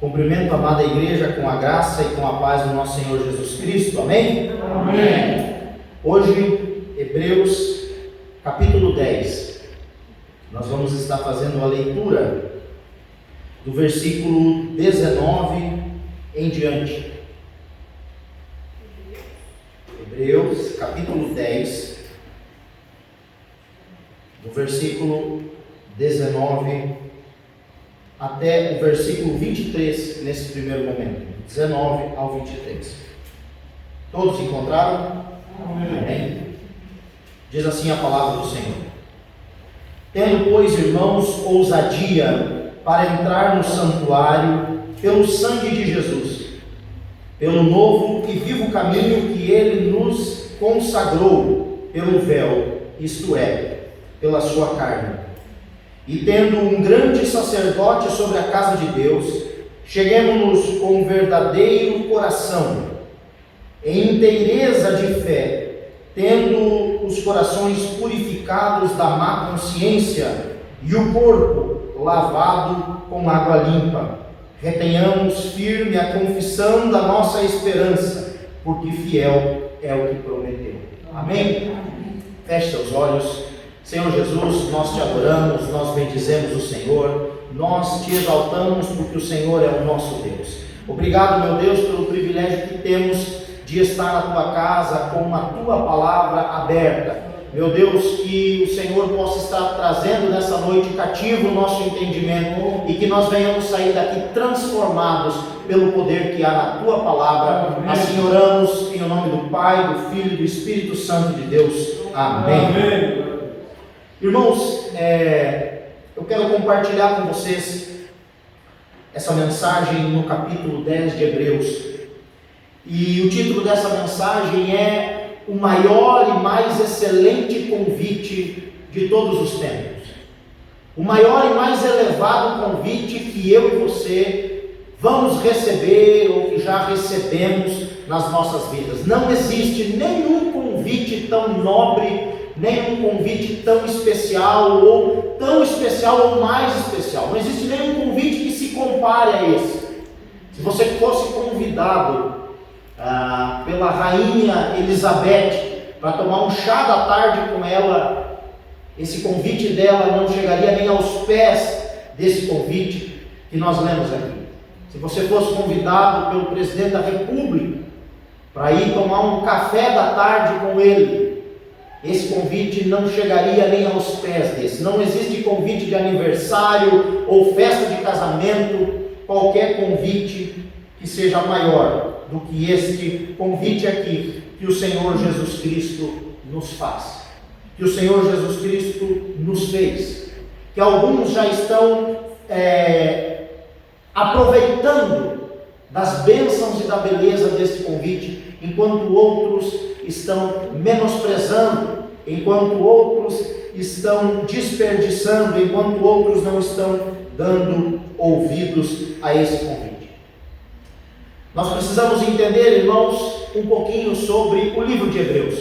Cumprimento a amada igreja com a graça e com a paz do nosso Senhor Jesus Cristo. Amém? Amém. Hoje, Hebreus, capítulo 10. Nós vamos estar fazendo a leitura do versículo 19 em diante. Hebreus, capítulo 10, do versículo 19 até o versículo 23, nesse primeiro momento, 19 ao 23. Todos encontraram? Amém. Diz assim a palavra do Senhor: Tendo, pois, irmãos, ousadia para entrar no santuário pelo sangue de Jesus, pelo novo e vivo caminho que Ele nos consagrou pelo véu, isto é, pela sua carne. E tendo um grande sacerdote sobre a casa de Deus, cheguemo-nos com um verdadeiro coração, em inteireza de fé, tendo os corações purificados da má consciência e o corpo lavado com água limpa. Retenhamos firme a confissão da nossa esperança, porque fiel é o que prometeu. Amém? Feche seus olhos. Senhor Jesus, nós te adoramos, nós bendizemos o Senhor, nós te exaltamos porque o Senhor é o nosso Deus. Obrigado, meu Deus, pelo privilégio que temos de estar na tua casa com a tua palavra aberta. Meu Deus, que o Senhor possa estar trazendo nessa noite cativo o nosso entendimento e que nós venhamos sair daqui transformados pelo poder que há na tua palavra. Assim oramos em nome do Pai, do Filho e do Espírito Santo de Deus. Amém. Amém. Irmãos, eu quero compartilhar com vocês essa mensagem no capítulo 10 de Hebreus. E o título dessa mensagem é o maior e mais excelente convite de todos os tempos. O maior e mais elevado convite que eu e você vamos receber ou que já recebemos nas nossas vidas. Não existe nenhum convite tão nobre, nenhum convite tão especial ou mais especial. Não existe nenhum convite que se compare a esse. Se você fosse convidado pela rainha Elizabeth para tomar um chá da tarde com ela, esse convite dela não chegaria nem aos pés desse convite que nós lemos aqui. Se você fosse convidado pelo presidente da República para ir tomar um café da tarde com ele, esse convite não chegaria nem aos pés desse. Não existe convite de aniversário ou festa de casamento, qualquer convite que seja maior do que este convite aqui que o Senhor Jesus Cristo nos faz, que o Senhor Jesus Cristo nos fez, que alguns já estão aproveitando das bênçãos e da beleza deste convite, enquanto outros estão menosprezando, enquanto outros estão desperdiçando, enquanto outros não estão dando ouvidos a esse convite. Nós precisamos entender, irmãos, um pouquinho sobre o livro de Hebreus.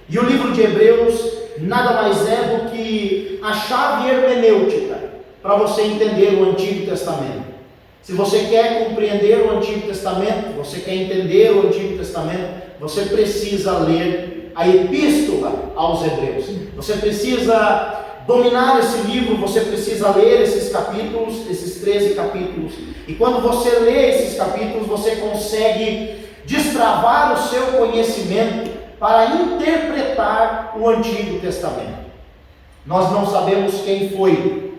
E o livro de Hebreus nada mais é do que a chave hermenêutica para você entender o Antigo Testamento. Se você quer compreender o Antigo Testamento, você quer entender o Antigo Testamento, você precisa ler a Epístola aos Hebreus. Você precisa dominar esse livro, você precisa ler esses capítulos, esses 13 capítulos. E quando você lê esses capítulos, você consegue destravar o seu conhecimento para interpretar o Antigo Testamento. Nós não sabemos quem foi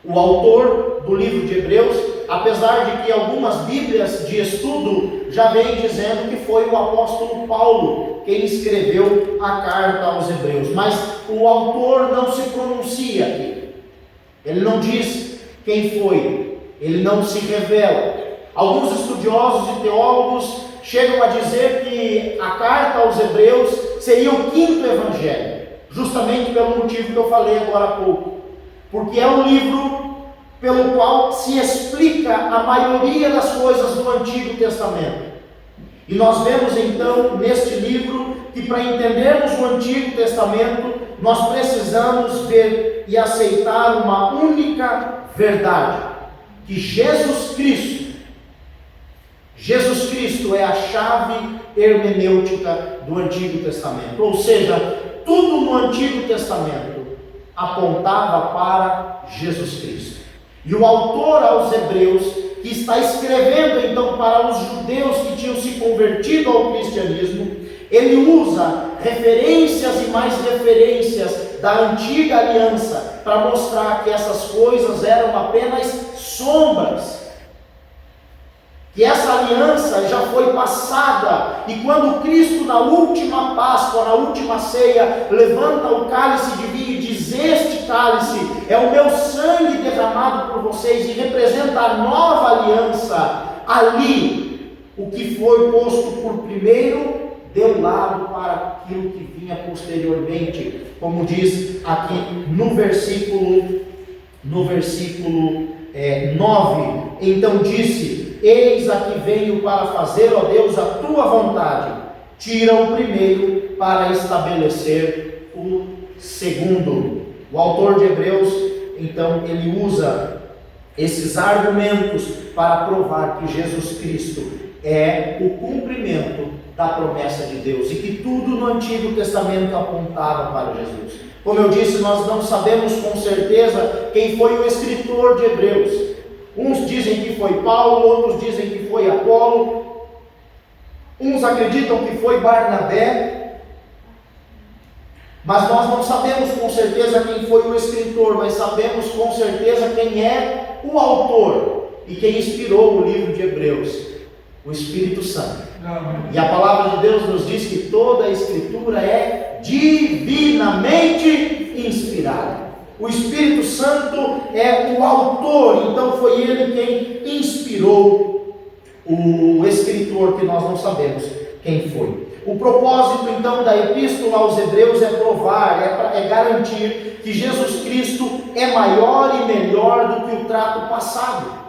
o autor do livro de Hebreus, apesar de que algumas bíblias de estudo já vêm dizendo que foi o apóstolo Paulo quem escreveu a carta aos Hebreus, mas o autor não se pronuncia aqui, ele não diz quem foi, ele não se revela. Alguns estudiosos e teólogos chegam a dizer que a carta aos Hebreus seria o 5º evangelho, justamente pelo motivo que eu falei agora há pouco, porque é um livro pelo qual se explica a maioria das coisas do Antigo Testamento. E nós vemos então neste livro que para entendermos o Antigo Testamento, nós precisamos ver e aceitar uma única verdade: que Jesus Cristo Jesus Cristo é a chave hermenêutica do Antigo Testamento. Ou seja, tudo no Antigo Testamento apontava para Jesus Cristo. E o autor aos Hebreus, que está escrevendo então para os judeus que tinham se convertido ao cristianismo, ele usa referências e mais referências da antiga aliança para mostrar que essas coisas eram apenas sombras, que essa aliança já foi passada, e quando Cristo na última Páscoa, na última ceia, levanta o cálice de vinho e diz: este cálice é o meu sangue derramado por vocês, e representa a nova aliança, ali o que foi posto por primeiro deu lado para aquilo que vinha posteriormente, como diz aqui no versículo 9. Então disse: eis aqui venho para fazer, ó Deus, a tua vontade. Tira o primeiro para estabelecer o segundo. O autor de Hebreus, então, ele usa esses argumentos para provar que Jesus Cristo é o cumprimento da promessa de Deus, e que tudo no Antigo Testamento apontava para Jesus. Como eu disse, nós não sabemos com certeza quem foi o escritor de Hebreus. Uns dizem que foi Paulo, outros dizem que foi Apolo, uns acreditam que foi Barnabé, mas nós não sabemos com certeza quem foi o escritor, mas sabemos com certeza quem é o autor e quem inspirou o livro de Hebreus: o Espírito Santo. E a palavra de Deus nos diz que toda a Escritura é divinamente inspirada. O Espírito Santo é o autor, então foi ele quem inspirou o escritor, que nós não sabemos quem foi. O propósito então da epístola aos Hebreus é provar, é garantir que Jesus Cristo é maior e melhor do que o trato passado.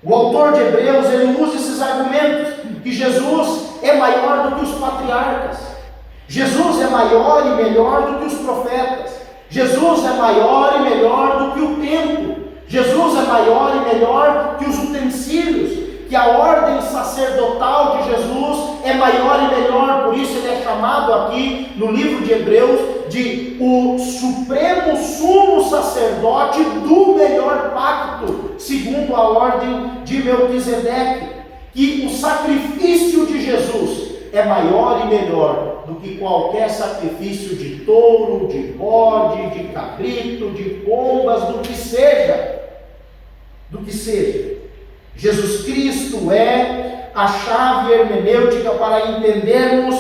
O autor de Hebreus, ele usa esses argumentos, que Jesus é maior do que os patriarcas, Jesus é maior e melhor do que os profetas, Jesus é maior e melhor do que o templo, Jesus é maior e melhor que os utensílios, que a ordem sacerdotal de Jesus é maior e melhor. Por isso ele é chamado aqui no livro de Hebreus de o supremo sumo sacerdote do melhor pacto, segundo a ordem de Melquisedeque, que o sacrifício de Jesus é maior e melhor do que qualquer sacrifício de touro, de bode, de cabrito, de pombas, do que seja. Jesus Cristo é a chave hermenêutica para entendermos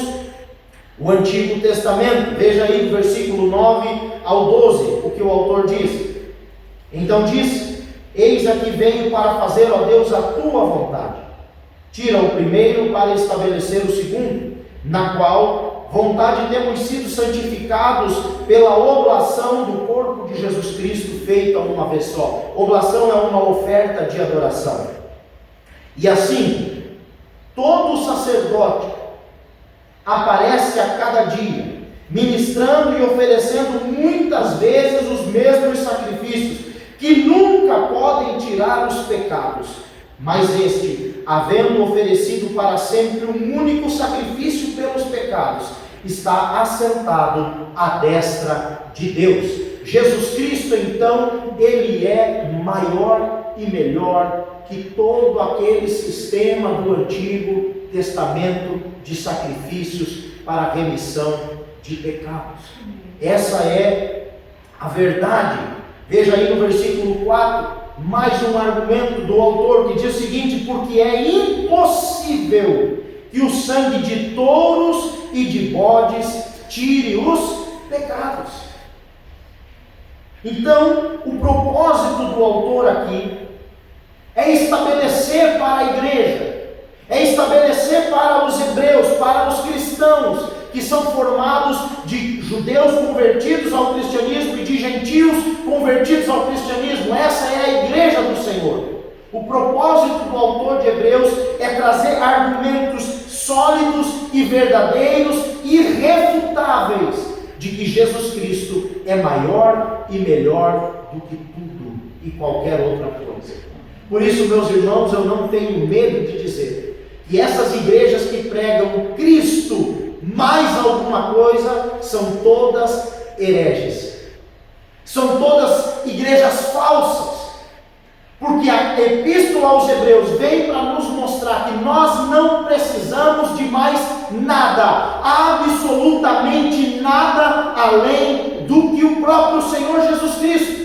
o Antigo Testamento. Veja aí do versículo 9 ao 12 o que o autor diz. Então diz: eis aqui venho para fazer, ó Deus, a tua vontade. Tira o primeiro para estabelecer o segundo, na qual vontade temos sido santificados pela oblação do corpo de Jesus Cristo, feita uma vez só. Oblação é uma oferta de adoração. E assim, todo sacerdote aparece a cada dia, ministrando e oferecendo muitas vezes os mesmos sacrifícios, que nunca podem tirar os pecados. Mas este, havendo oferecido para sempre um único sacrifício pelos pecados, está assentado à destra de Deus. Jesus Cristo, então, ele é maior e melhor que todo aquele sistema do Antigo Testamento de sacrifícios para a remissão de pecados. Essa é a verdade. Veja aí no versículo 4, mais um argumento do autor que diz o seguinte: porque é impossível que o sangue de touros e de bodes tire os pecados. Então, o propósito do autor aqui é estabelecer para a igreja, é estabelecer para os hebreus, para os cristãos, que são formados de judeus convertidos ao cristianismo e de gentios convertidos ao cristianismo. Essa é a igreja do Senhor. O propósito do autor de Hebreus é trazer argumentos sólidos e verdadeiros, irrefutáveis, de que Jesus Cristo é maior e melhor do que tudo e qualquer outra coisa. Por isso, meus irmãos, eu não tenho medo de dizer que essas igrejas que pregam Cristo mais alguma coisa são todas hereges. São todas igrejas falsas. Porque a Epístola aos Hebreus vem para nos mostrar que nós não precisamos de mais nada, absolutamente nada além do que o próprio Senhor Jesus Cristo.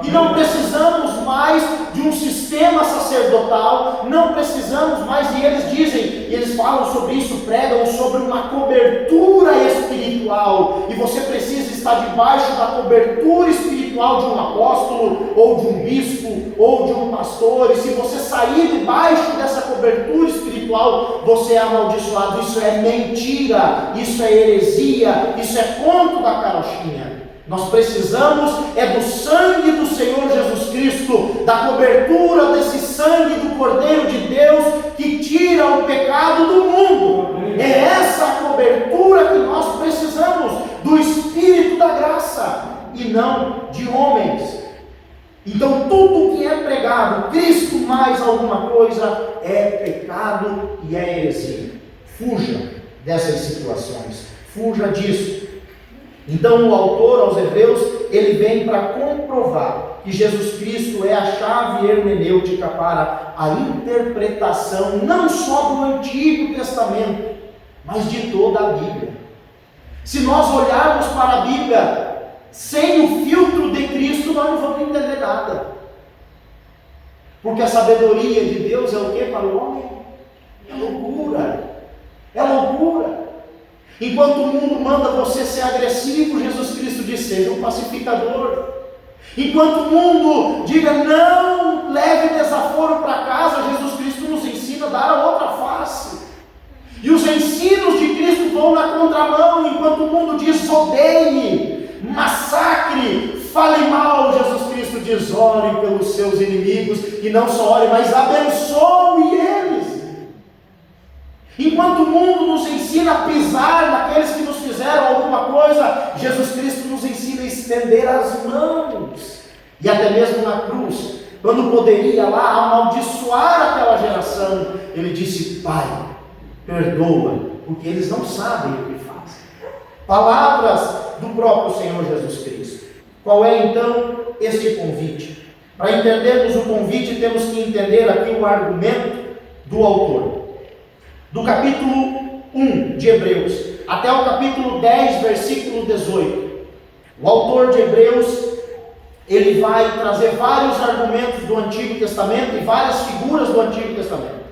E não precisamos mais de um sistema sacerdotal, não precisamos mais, e eles dizem, e eles falam sobre isso, pregam sobre uma cobertura espiritual, e você precisa estar debaixo da cobertura espiritual de um apóstolo, ou de um bispo, ou de um pastor, e se você sair debaixo dessa cobertura espiritual, você é amaldiçoado. Isso é mentira, isso é heresia, isso é conto da carochinha. Nós precisamos do sangue do Senhor Jesus Cristo, da cobertura desse sangue do Cordeiro de Deus que tira o pecado do mundo. É essa a cobertura que nós precisamos, do Espírito da graça e não de homens. Então tudo que é pregado, Cristo mais alguma coisa, é pecado e é heresia. Fuja dessas situações, fuja disso. Então o autor aos Hebreus, ele vem para comprovar que Jesus Cristo é a chave hermenêutica para a interpretação não só do Antigo Testamento, mas de toda a Bíblia. Se nós olharmos para a Bíblia sem o filtro de Cristo, nós não vamos entender nada. Porque a sabedoria de Deus é o que para o homem? É loucura. É loucura. Enquanto o mundo manda você ser agressivo, Jesus Cristo diz: seja um pacificador. Enquanto o mundo diga não leve desaforo para casa, Jesus Cristo nos ensina a dar a outra face. E os ensinos de Cristo vão na contramão. Enquanto o mundo diz odeie, massacre, fale mal, Jesus Cristo diz: ore pelos seus inimigos, e não só ore, mas abençoe eles. Enquanto o mundo nos ensina a pisar naqueles que nos fizeram alguma coisa, Jesus Cristo nos ensina a estender as mãos. E até mesmo na cruz, quando poderia lá amaldiçoar aquela geração, ele disse: Pai, perdoa, porque eles não sabem o que fazem. Palavras do próprio Senhor Jesus Cristo. Qual é então este convite? Para entendermos o convite, temos que entender aqui o argumento do autor. Do capítulo 1 de Hebreus até o capítulo 10, versículo 18, o autor de Hebreus, ele vai trazer vários argumentos do Antigo Testamento e várias figuras do Antigo Testamento.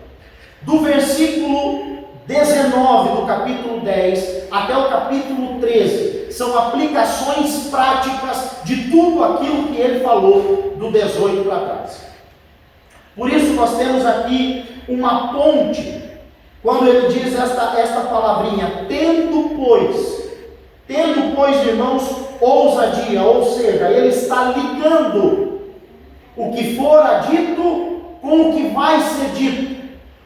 Do versículo 19 do capítulo 10 até o capítulo 13, são aplicações práticas de tudo aquilo que ele falou do 18 para trás. Por isso nós temos aqui uma ponte. Quando ele diz esta palavrinha, tendo, pois, irmãos, ousadia, ou seja, ele está ligando o que fora dito com o que vai ser dito.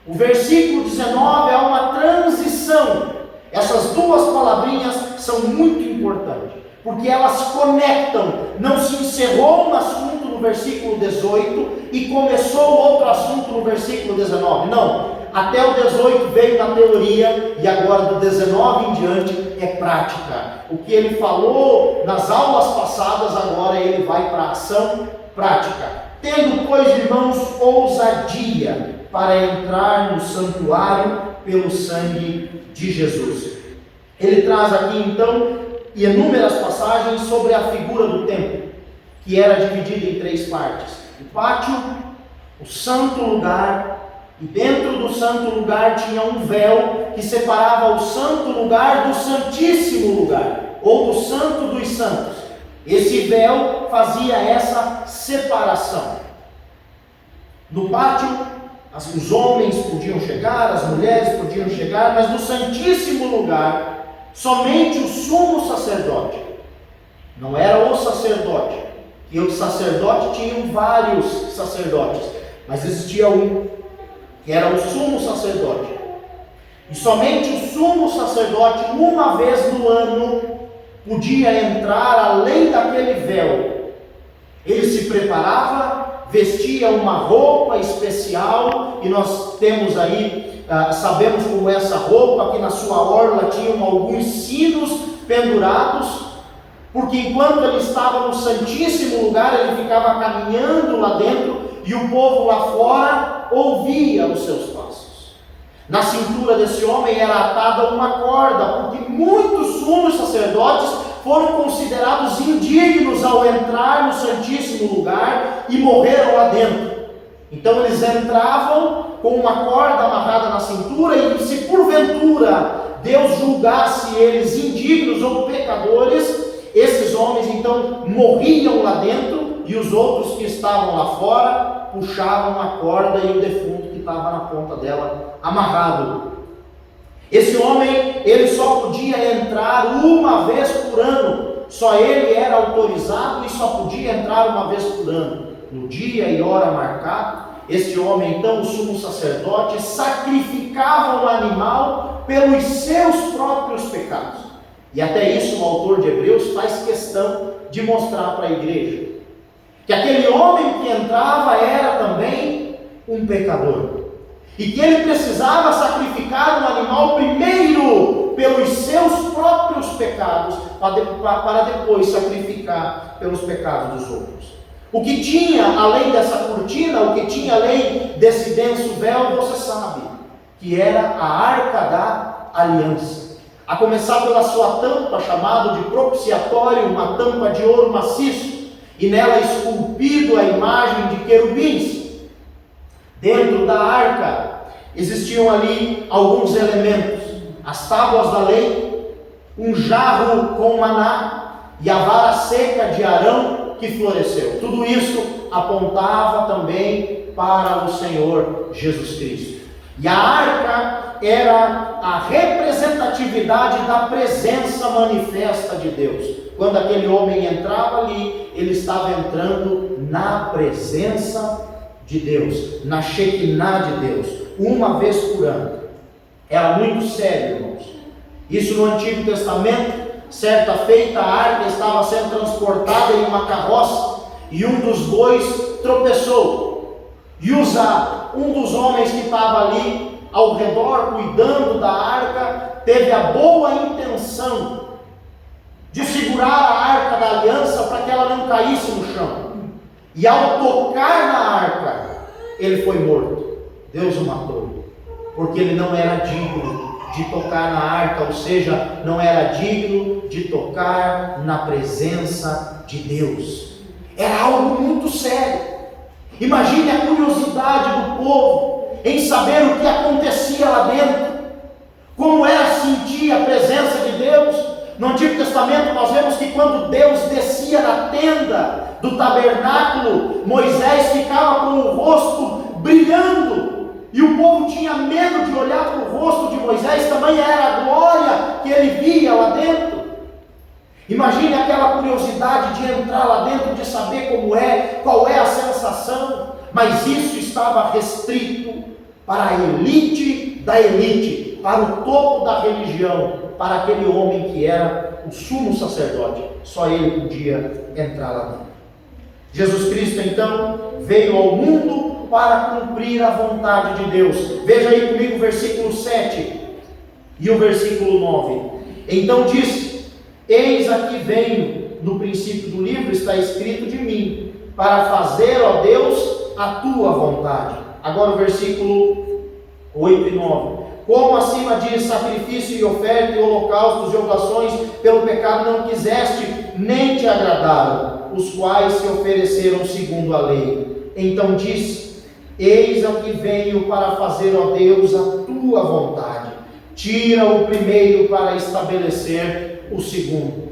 O versículo 19 é uma transição. Essas duas palavrinhas são muito importantes, porque elas conectam. Não se encerrou um assunto no versículo 18 e começou outro assunto no versículo 19. Não. Até o 18 veio na teoria e agora do 19 em diante é prática. O que ele falou nas aulas passadas, agora ele vai para a ação prática. Tendo, pois, irmãos, ousadia para entrar no santuário pelo sangue de Jesus. Ele traz aqui então inúmeras passagens sobre a figura do templo, que era dividida em três partes: o pátio, o santo lugar, e dentro do santo lugar tinha um véu que separava o santo lugar do santíssimo lugar, ou do santo dos santos. Esse véu fazia essa separação. No pátio, os homens podiam chegar, as mulheres podiam chegar, mas no santíssimo lugar, somente o sumo sacerdote. Não era o sacerdote, e o sacerdote tinham vários sacerdotes, mas existia um, que era o sumo sacerdote. E somente o sumo sacerdote, uma vez no ano, podia entrar além daquele véu. Ele se preparava, vestia uma roupa especial, e nós temos aí, sabemos como essa roupa, que na sua orla tinham alguns sinos pendurados, porque enquanto ele estava no Santíssimo Lugar, ele ficava caminhando lá dentro, e o povo lá fora ouvia os seus passos. Na cintura desse homem era atada uma corda, porque muitos sumos sacerdotes foram considerados indignos ao entrar no Santíssimo Lugar e morreram lá dentro. Então eles entravam com uma corda amarrada na cintura, e se porventura Deus julgasse eles indignos ou pecadores, esses homens então morriam lá dentro, e os outros que estavam lá fora puxavam a corda e o defunto que estava na ponta dela amarrado. Esse homem, ele só podia entrar uma vez por ano, só ele era autorizado e só podia entrar uma vez por ano, no dia e hora marcado. Esse homem, então, o sumo sacerdote, sacrificava um animal pelos seus próprios pecados. E até isso o autor de Hebreus faz questão de mostrar para a igreja, que aquele homem que entrava era também um pecador, e que ele precisava sacrificar um animal primeiro pelos seus próprios pecados, para depois sacrificar pelos pecados dos outros. O que tinha além dessa cortina, o que tinha além desse denso véu, você sabe, que era a Arca da Aliança. A começar pela sua tampa, chamada de propiciatório, uma tampa de ouro maciço, e nela esculpido a imagem de querubins. Dentro da arca existiam ali alguns elementos: as tábuas da lei, um jarro com maná e a vara seca de Arão que floresceu. Tudo isso apontava também para o Senhor Jesus Cristo. E a arca era a representatividade da presença manifesta de Deus. Quando aquele homem entrava ali, ele estava entrando na presença de Deus, na Shekinah de Deus, uma vez por ano. Era muito sério, irmãos. Isso no Antigo Testamento. Certa feita, a arca estava sendo transportada em uma carroça, e um dos bois tropeçou. E Uzá, um dos homens que estava ali ao redor cuidando da arca, teve a boa intenção de segurar a arca da aliança para que ela não caísse no chão. E ao tocar na arca, ele foi morto. Deus o matou, porque ele não era digno de tocar na arca, ou seja, não era digno de tocar na presença de Deus. Era algo muito sério. Imagine a curiosidade do povo em saber o que acontecia lá dentro, como era sentir a presença de Deus. No Antigo Testamento nós vemos que quando Deus descia na tenda do tabernáculo, Moisés ficava com o rosto brilhando, e o povo tinha medo de olhar para o rosto de Moisés, também era a glória que ele via lá dentro. Imagine aquela curiosidade de entrar lá dentro, de saber como é, qual é a sensação. Mas isso estava restrito para a elite da elite, para o topo da religião, para aquele homem que era o sumo sacerdote. Só ele podia entrar lá dentro. Jesus Cristo então veio ao mundo para cumprir a vontade de Deus. Veja aí comigo o versículo 7 e o versículo 9. Então disse: eis aqui venho. No princípio do livro está escrito de mim, para fazer, ó Deus, a tua vontade. Agora o versículo 8 e 9. Como acima diz, sacrifício e oferta e holocaustos e oblações pelo pecado não quiseste, nem te agradaram, os quais se ofereceram segundo a lei. Então disse: eis aqui venho para fazer, ó Deus, a tua vontade. Tira o primeiro para estabelecer o segundo.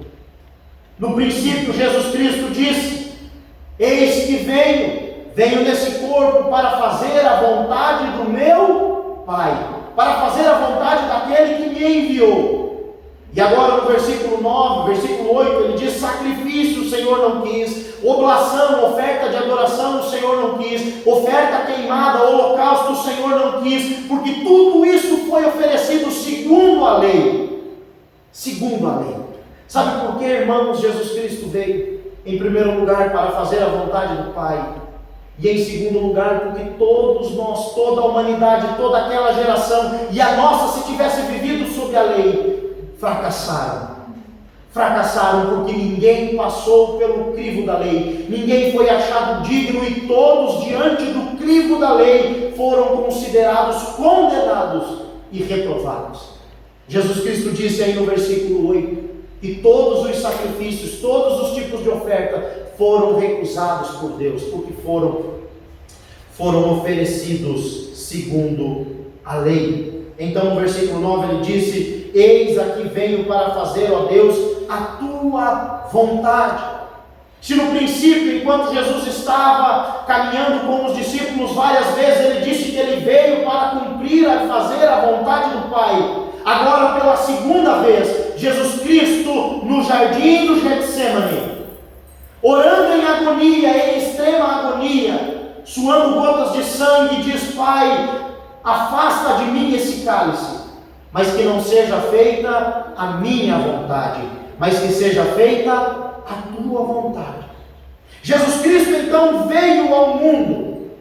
No princípio, Jesus Cristo disse: eis que venho nesse corpo para fazer a vontade do meu Pai, para fazer a vontade daquele que me enviou. E agora no versículo 9, versículo 8, ele diz: sacrifício o Senhor não quis, oblação, oferta de adoração o Senhor não quis, oferta queimada, holocausto o Senhor não quis, porque tudo isso foi oferecido segundo a lei. Segundo a lei. Sabe por que, irmãos, Jesus Cristo veio? Em primeiro lugar, para fazer a vontade do Pai. E em segundo lugar, porque todos nós, toda a humanidade, toda aquela geração, e a nossa, se tivesse vivido sob a lei, fracassaram. Fracassaram porque ninguém passou pelo crivo da lei, ninguém foi achado digno, e todos diante do crivo da lei foram considerados condenados e reprovados. Jesus Cristo disse aí no versículo 8, que todos os sacrifícios, todos os tipos de oferta foram recusados por Deus, porque foram oferecidos segundo a lei. Então no versículo 9 ele disse: eis aqui venho para fazer, ó Deus, a tua vontade. Se no princípio, enquanto Jesus estava caminhando com os discípulos, várias vezes ele disse que ele veio para cumprir, a fazer a vontade do Pai, agora pela segunda vez, Jesus Cristo no jardim do Getsemane, orando em agonia, em extrema agonia, suando gotas de sangue, diz: Pai, afasta de mim esse cálice, mas que não seja feita a minha vontade, mas que seja feita a tua vontade. Jesus Cristo então veio ao mundo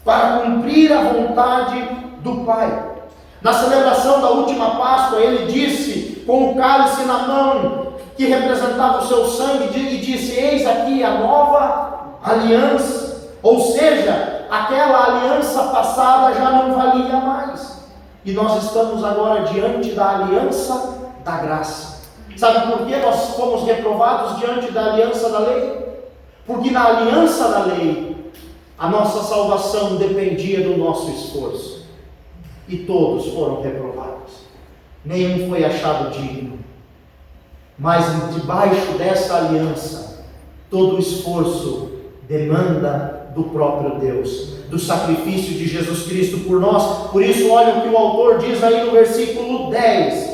para cumprir a vontade do Pai. Na celebração da última Páscoa, ele disse, com o cálice na mão, que representava o seu sangue, e disse: eis aqui a nova aliança. Ou seja, aquela aliança passada já não valia mais, e nós estamos agora diante da aliança da graça. Sabe por que nós fomos reprovados diante da aliança da lei? Porque na aliança da lei, a nossa salvação dependia do nosso esforço, e todos foram reprovados, nenhum foi achado digno. Mas debaixo dessa aliança, todo o esforço demanda do próprio Deus, do sacrifício de Jesus Cristo por nós. Por isso, olha o que o autor diz aí no versículo 10: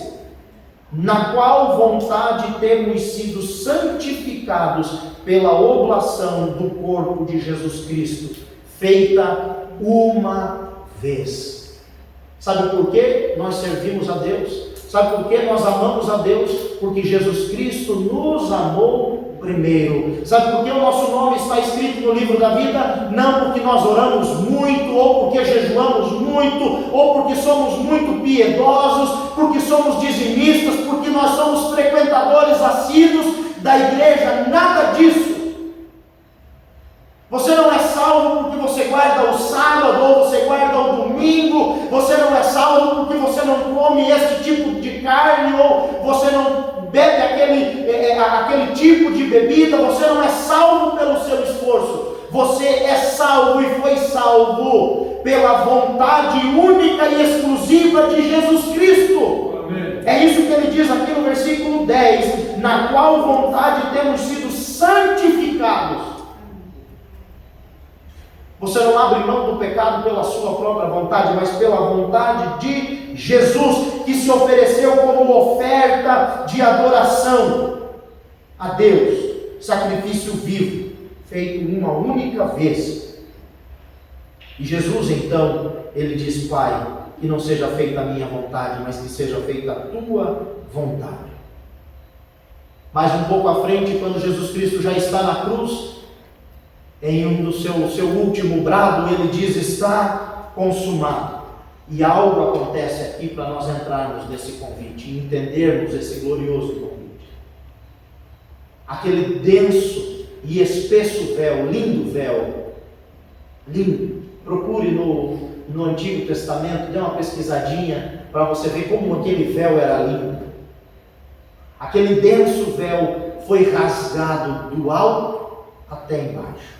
na qual vontade temos sido santificados pela oblação do corpo de Jesus Cristo, feita uma vez. Sabe por que nós servimos a Deus? Sabe por que nós amamos a Deus? Porque Jesus Cristo nos amou primeiro. Sabe por que o nosso nome está escrito no livro da vida? Não porque nós oramos muito, ou porque jejuamos muito, ou porque somos muito piedosos, porque somos dizimistas, porque nós somos frequentadores assíduos da igreja. Nada disso. Você não é salvo porque você guarda o sábado, ou você guarda o domingo. Você não é salvo porque você não come esse tipo de carne, ou você não bebe aquele tipo de bebida. Você não é salvo pelo seu esforço. Você é salvo e foi salvo pela vontade única e exclusiva de Jesus Cristo. Amém. É isso que ele diz aqui no versículo 10: na qual vontade temos sido santificados. Você não abre mão do pecado pela sua própria vontade, mas pela vontade de Jesus, que se ofereceu como oferta de adoração a Deus, sacrifício vivo, feito uma única vez. E Jesus então, ele diz: Pai, que não seja feita a minha vontade, mas que seja feita a tua vontade. Mais um pouco à frente, quando Jesus Cristo já está na cruz, em um do seu último brado, ele diz: está consumado. E algo acontece aqui para nós entrarmos nesse convite e entendermos esse glorioso convite. Aquele denso e espesso véu, lindo véu, lindo. Procure no Antigo Testamento, dê uma pesquisadinha para você ver como aquele véu era lindo. Aquele denso véu foi rasgado do alto até embaixo.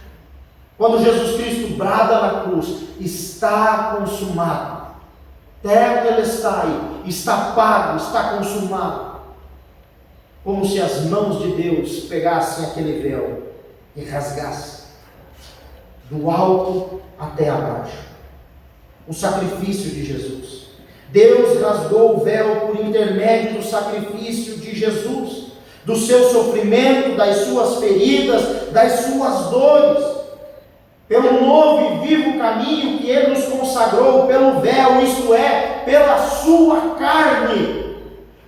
Quando Jesus Cristo brada na cruz: está consumado, tetelestai, está pago, está consumado, como se as mãos de Deus pegassem aquele véu e rasgassem do alto até abaixo. O sacrifício de Jesus. Deus rasgou o véu por intermédio do sacrifício de Jesus, do seu sofrimento, das suas feridas, das suas dores, pelo novo e vivo caminho que Ele nos consagrou, pelo véu, isto é, pela sua carne.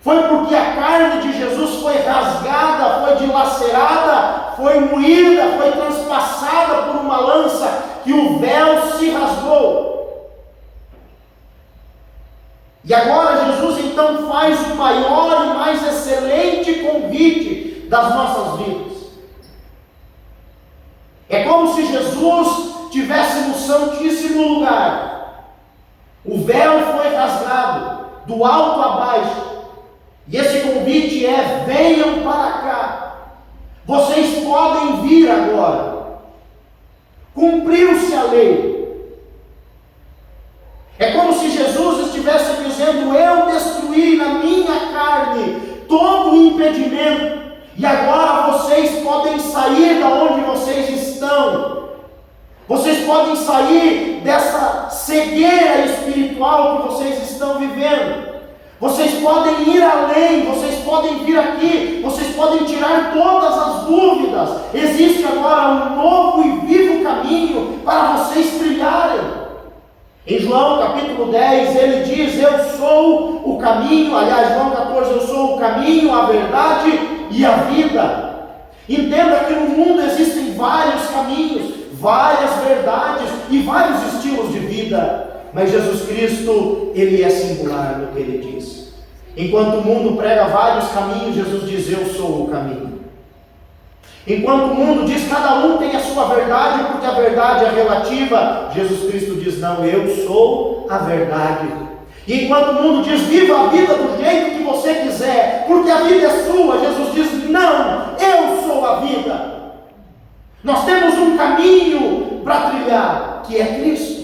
Foi porque a carne de Jesus foi rasgada, foi dilacerada, foi moída, foi transpassada por uma lança, que o véu se rasgou. E agora Jesus então faz o maior e mais excelente convite das nossas vidas. É como se Jesus estivesse no santíssimo lugar. O véu foi rasgado do alto a baixo. E esse convite é: venham para cá. Vocês podem vir agora. Cumpriu-se a lei. É como se Jesus estivesse dizendo: eu destruí na minha carne todo o impedimento, e agora vocês podem sair da onde vocês estão. Vocês podem sair dessa cegueira espiritual que vocês estão vivendo. Vocês podem ir além, vocês podem vir aqui, vocês podem tirar todas as dúvidas. Existe agora um novo e vivo caminho para vocês trilharem. Em João capítulo 10, ele diz: eu sou o caminho. Aliás, João 14, eu sou o caminho, a verdade e a vida. Entenda que no mundo existem vários caminhos, várias verdades e vários estilos de vida. Mas Jesus Cristo, ele é singular no que ele diz. Enquanto o mundo prega vários caminhos, Jesus diz: eu sou o caminho. Enquanto o mundo diz cada um tem a sua verdade, porque a verdade é relativa, Jesus Cristo diz: não, eu sou a verdade. E enquanto o mundo diz: viva a vida do jeito que você quiser, porque a vida é sua, Jesus diz: não, eu sou a vida. Nós temos um caminho para trilhar, que é Cristo.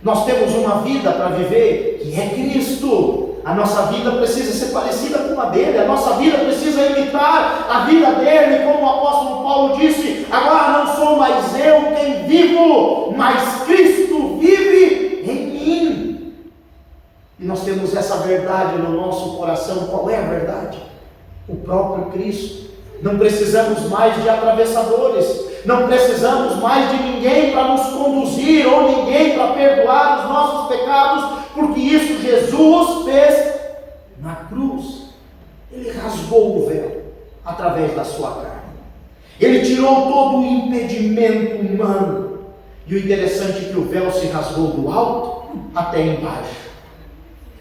Nós temos uma vida para viver, que é Cristo. A nossa vida precisa ser parecida com a dele, a nossa vida precisa imitar a vida dele, como o apóstolo Paulo disse: agora não sou mais eu quem vivo, mas Cristo vive em mim. E nós temos essa verdade no nosso coração. Qual é a verdade? O próprio Cristo. Não precisamos mais de atravessadores, não precisamos mais de ninguém para nos conduzir, ou ninguém para perdoar os nossos pecados, porque isso Jesus fez na cruz. Ele rasgou o véu através da sua carne, ele tirou todo o impedimento humano. E o interessante é que o véu se rasgou do alto até embaixo.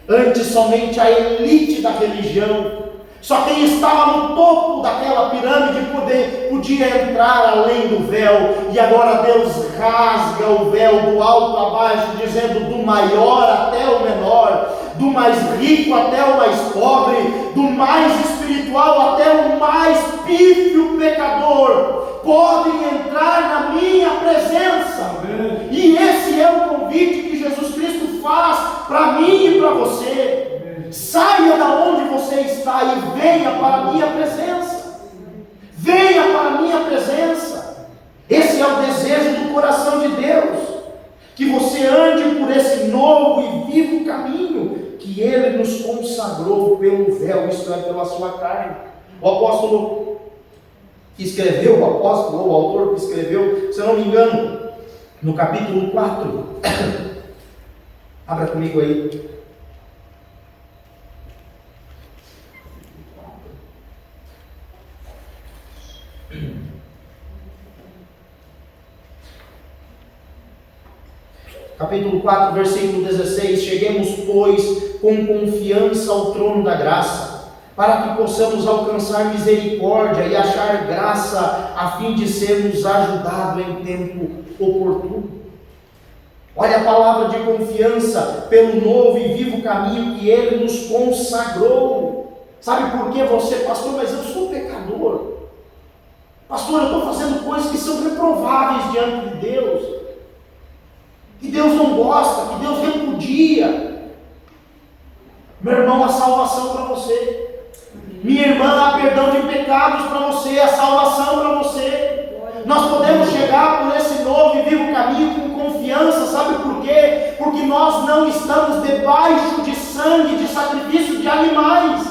Antes somente a elite da religião, só quem estava no topo daquela pirâmide podia entrar além do véu. E agora Deus rasga o véu do alto a baixo, dizendo: do maior até o menor, do mais rico até o mais pobre, do mais espiritual até o mais pífio pecador, podem entrar na minha presença. Amém. E esse é o convite que Jesus Cristo faz para mim e para você. Saia da onde você está e venha para a minha presença. Venha para a minha presença. Esse é o desejo do coração de Deus, que você ande por esse novo e vivo caminho que Ele nos consagrou pelo véu, isto é, pela sua carne. O apóstolo que escreveu, o apóstolo ou o autor que escreveu, se eu não me engano, no capítulo 4, abra comigo aí. Capítulo 4, versículo 16: cheguemos, pois, com confiança ao trono da graça, para que possamos alcançar misericórdia e achar graça, a fim de sermos ajudados em tempo oportuno. Olha a palavra de confiança pelo novo e vivo caminho que Ele nos consagrou. Sabe por que você, pastor, mas eu sou pecador? Pastor, eu estou fazendo coisas que são reprováveis diante de Deus, que Deus não gosta, que Deus repudia. Meu irmão, a salvação para você. Minha irmã, há perdão de pecados para você, a salvação para você. Nós podemos chegar por esse novo e vivo caminho com confiança. Sabe por quê? Porque nós não estamos debaixo de sangue, de sacrifício de animais,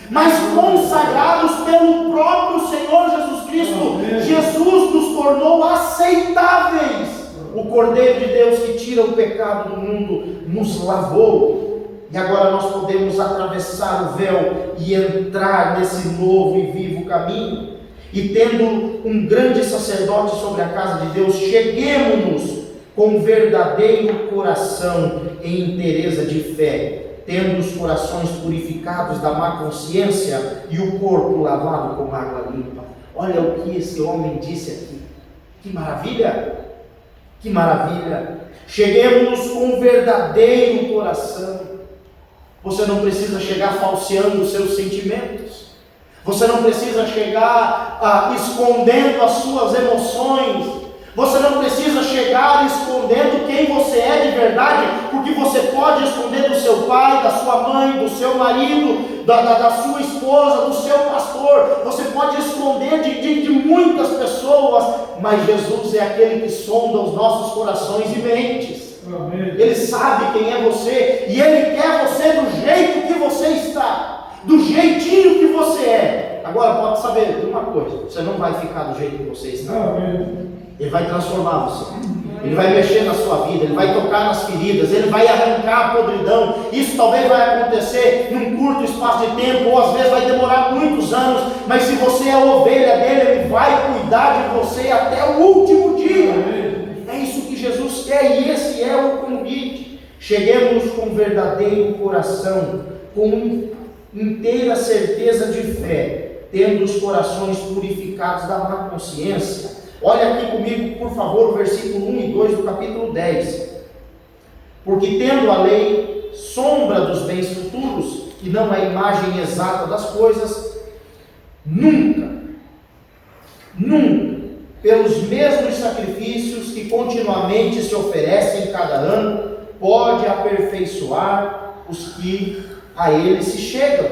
mas consagrados pelo próprio Senhor Jesus Cristo. Jesus nos tornou aceitáveis. O Cordeiro de Deus que tira o pecado do mundo nos lavou, e agora nós podemos atravessar o véu e entrar nesse novo e vivo caminho. E tendo um grande sacerdote sobre a casa de Deus, cheguemo-nos com verdadeiro coração e inteireza de fé, tendo os corações purificados da má consciência e o corpo lavado com água limpa. Olha o que esse homem disse aqui. Que maravilha! Que maravilha! Cheguemos com verdadeiro coração. Você não precisa chegar falseando os seus sentimentos. Você não precisa chegar escondendo as suas emoções. Você não precisa chegar escondendo quem você é de verdade, porque você pode esconder do seu pai, da sua mãe, do seu marido, da sua esposa, do seu pastor. Você pode esconder de muitas pessoas, mas Jesus é aquele que sonda os nossos corações e mentes. Amém. Ele sabe quem é você e Ele quer você do jeito que você está, do jeitinho que você é. Agora pode saber de uma coisa: você não vai ficar do jeito que você está. Amém. Ele vai transformar você, Ele vai mexer na sua vida, Ele vai tocar nas feridas, Ele vai arrancar a podridão. Isso talvez vai acontecer num curto espaço de tempo, ou às vezes vai demorar muitos anos, mas se você é a ovelha dele, Ele vai cuidar de você até o último dia. É isso que Jesus quer, e esse é o convite. Cheguemos com verdadeiro coração, com inteira certeza de fé, tendo os corações purificados da má consciência. Olha aqui comigo, por favor, o versículo 1 e 2 do capítulo 10. Porque tendo a lei sombra dos bens futuros, e não a imagem exata das coisas, nunca, pelos mesmos sacrifícios que continuamente se oferecem cada ano, pode aperfeiçoar os que a ele se chegam.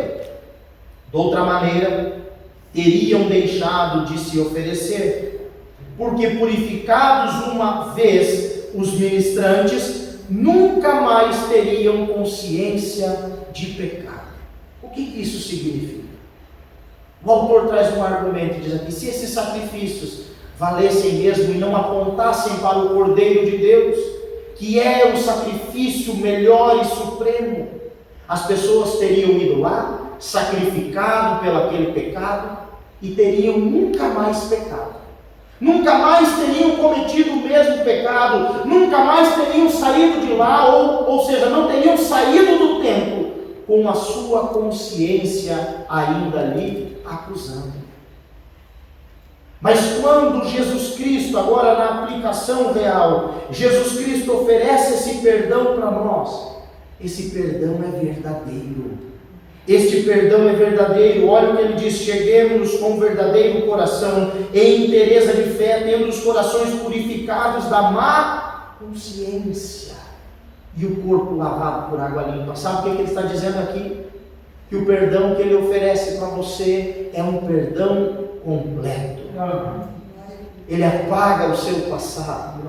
De outra maneira, teriam deixado de se oferecer. Porque purificados uma vez os ministrantes, nunca mais teriam consciência de pecado. O que isso significa? O autor traz um argumento, diz aqui: se esses sacrifícios valessem mesmo e não apontassem para o Cordeiro de Deus, que é o sacrifício melhor e supremo, as pessoas teriam ido lá, sacrificado pelo aquele pecado, e teriam nunca mais pecado. Nunca mais teriam cometido o mesmo pecado, nunca mais teriam saído de lá, ou seja, não teriam saído do templo com a sua consciência ainda ali acusando. Mas quando Jesus Cristo, agora na aplicação real, Jesus Cristo oferece esse perdão para nós, esse perdão é verdadeiro. Este perdão é verdadeiro. Olha o que ele diz: cheguemos com verdadeiro coração, em inteireza de fé, tendo os corações purificados da má consciência e o corpo lavado por água limpa. Sabe o que ele está dizendo aqui? Que o perdão que ele oferece para você é um perdão completo. Ele apaga o seu passado,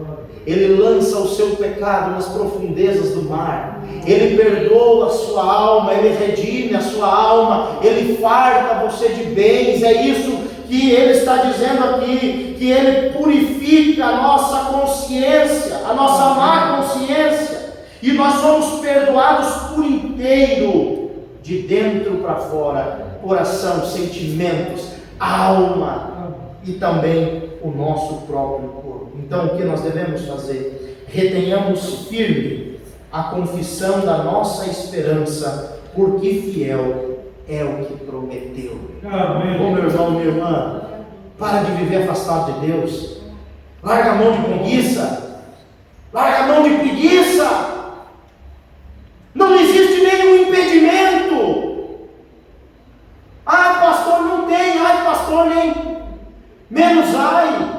Ele lança o seu pecado nas profundezas do mar, Ele perdoa a sua alma, Ele redime a sua alma, Ele farta você de bens. É isso que Ele está dizendo aqui, que Ele purifica a nossa consciência, a nossa má consciência, e nós somos perdoados por inteiro, de dentro para fora, coração, sentimentos, alma e também o nosso próprio corpo. Então, o que nós devemos fazer? Retenhamos firme a confissão da nossa esperança, porque fiel é o que prometeu. Amém. Ô meu irmão, minha irmã, para de viver afastado de Deus. Larga a mão de preguiça. Larga a mão de preguiça. Não existe nenhum impedimento. Ah, pastor, não tem. Ai, pastor, nem menos ai.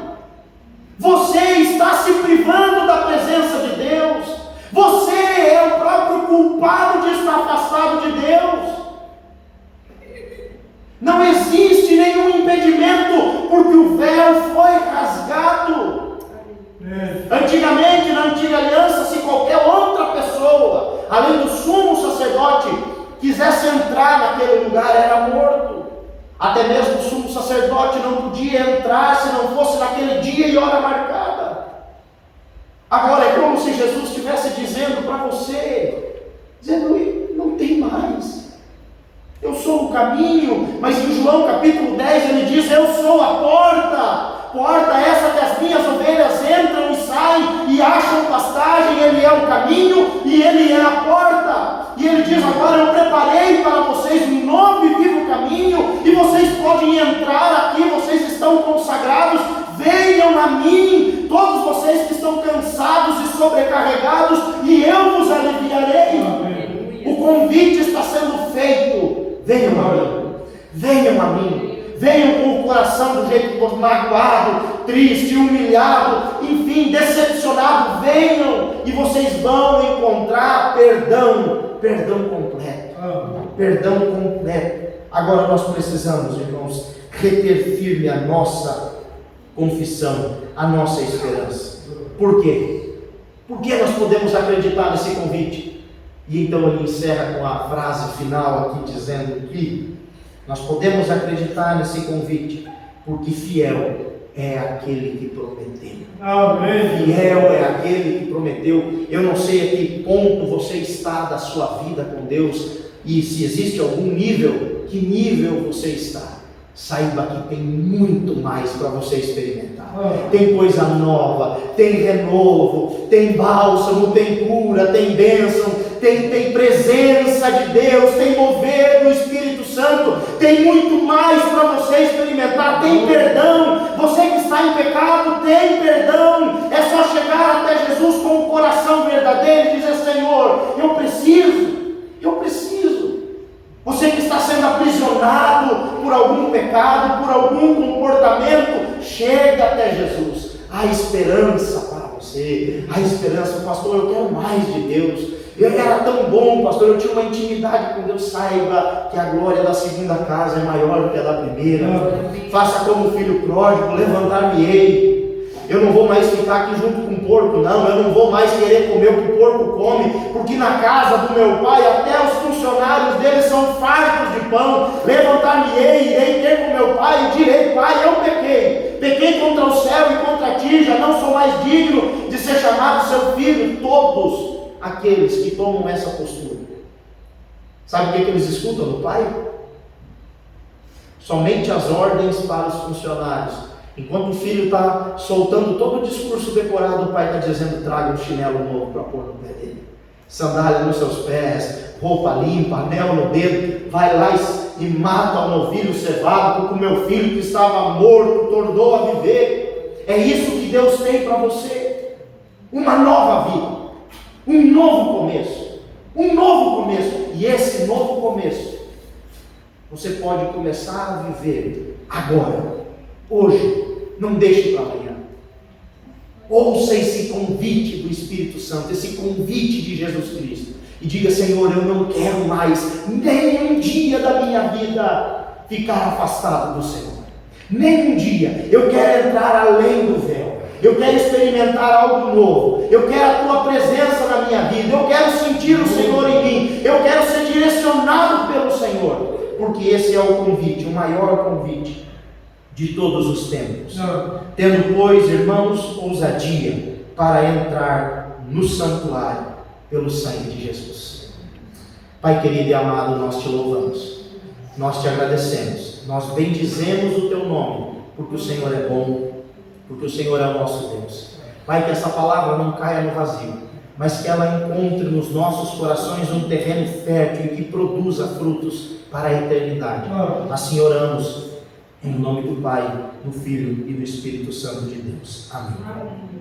Você está se privando da presença de Deus. Você é o próprio culpado de estar afastado de Deus. Não existe nenhum impedimento, porque o véu foi rasgado. Antigamente, na antiga aliança, se qualquer outra pessoa, além do sumo sacerdote, quisesse entrar naquele lugar, era morto. Até mesmo o sumo sacerdote não podia entrar se não fosse naquele dia e hora marcada. Agora é como se Jesus estivesse dizendo para você, dizendo: não tem mais. Eu sou o caminho. Mas em João capítulo 10 ele diz: eu sou a porta. porta essa que as minhas ovelhas entram e saem e acham pastagem. Ele é o caminho e Ele é a porta. E Ele diz: agora eu preparei para vocês um novo e vivo caminho, e vocês podem entrar aqui, vocês estão consagrados. Venham a mim, todos vocês que estão cansados e sobrecarregados, e eu vos aliviarei. O convite está sendo feito. Venham a mim, venham a mim. Venham com o coração do jeito que magoado, triste, humilhado, enfim, decepcionado. Venham e vocês vão encontrar perdão completo. Perdão completo. Agora nós precisamos, irmãos, reter firme a nossa confissão, a nossa esperança. Por quê? Por que nós podemos acreditar nesse convite? E então ele encerra com a frase final aqui, dizendo que nós podemos acreditar nesse convite, porque fiel é aquele que prometeu. Amém. Fiel é aquele que prometeu. Eu não sei a que ponto você está da sua vida com Deus, e se existe algum nível, que nível você está. Saiba que tem muito mais para você experimentar. Tem coisa nova, tem renovo, tem bálsamo, tem cura, tem bênção, tem presença de Deus, tem mover do Espírito Santo, tem muito mais para você experimentar. Tem perdão. Você que está em pecado, tem perdão. É só chegar até Jesus com o coração verdadeiro e dizer: Senhor, eu preciso. Você que está sendo aprisionado por algum pecado, por algum comportamento, chega até Jesus. Há esperança para você. Há esperança. Pastor, eu quero mais de Deus. Eu era tão bom, pastor, eu tinha uma intimidade com Deus. Saiba que a glória da segunda casa é maior do que a da primeira. Faça como o filho pródigo: levantar-me-ei. Eu não vou mais ficar aqui junto com o porco, não. Eu não vou mais querer comer o que o porco come, porque na casa do meu pai até os funcionários dele são fartos de pão. Levantar-me-ei, irei ter com meu pai e direi: Pai, eu pequei contra o céu e contra ti, já não sou mais digno de ser chamado seu filho. Todos aqueles que tomam essa postura, sabe o que eles escutam do pai? Somente as ordens para os funcionários. Enquanto o filho está soltando todo o discurso decorado, o pai está dizendo: traga um chinelo novo para pôr no pé dele, sandália nos seus pés, roupa limpa, anel no dedo. Vai lá e mata um novilho cevado, porque o meu filho que estava morto tornou a viver. É isso que Deus tem para você: uma nova vida, um novo começo, e esse novo começo você pode começar a viver agora, hoje. Não deixe para amanhã. Ouça esse convite do Espírito Santo, esse convite de Jesus Cristo, e diga: Senhor, eu não quero mais nem um dia da minha vida ficar afastado do Senhor, nem um dia. Eu quero entrar além do véu, eu quero experimentar algo novo, eu quero a tua presença na minha vida, eu quero sentir o Senhor em mim, eu quero ser direcionado pelo Senhor, porque esse é o convite, o maior convite de todos os tempos. Tendo, pois, irmãos, ousadia para entrar no santuário pelo sangue de Jesus. Pai querido e amado, nós te louvamos, nós te agradecemos, nós bendizemos o teu nome, porque o Senhor é bom, porque o Senhor é o nosso Deus. Pai, que essa palavra não caia no vazio, mas que ela encontre nos nossos corações um terreno fértil e que produza frutos para a eternidade. Assim oramos em nome do Pai, do Filho e do Espírito Santo de Deus. Amém.